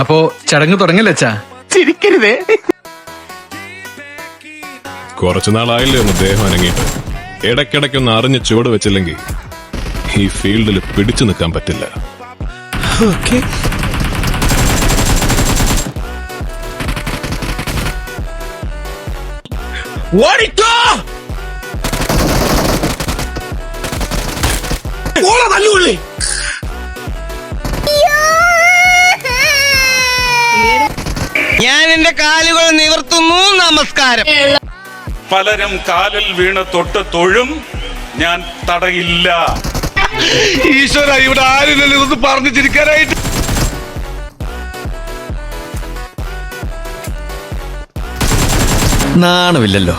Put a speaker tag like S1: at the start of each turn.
S1: അപ്പോ ചടങ്ങ് തുടങ്ങില്ലച്ചാ?
S2: ചിരിക്കരുതേ.
S3: കുറച്ചു നാളായില്ലേ ഒന്ന് ദേഹം അനങ്ങിയിട്ട്. ഇടയ്ക്കിടയ്ക്കൊന്ന് അറിഞ്ഞ് ചുവട് വെച്ചില്ലെങ്കിൽ ഈ ഫീൽഡിൽ പിടിച്ചു നിൽക്കാൻ പറ്റില്ല.
S2: ഓക്കെ. ഓടിക്കോ. ഓള തല്ലുകൊള്ളി.
S4: ഞാൻ എന്റെ കാലുകൾ നിവർത്തുന്നു. നമസ്കാരം.
S5: പലരും കാലിൽ വീണ് തൊട്ട് തൊഴും, ഞാൻ തടയില്ല.
S2: ഈശ്വര, ഇവിടെ ആരില്ലല്ലോ ഇതൊന്ന് പറഞ്ഞു ചിരിക്കാനായിട്ട്.
S1: നാണമില്ലല്ലോ.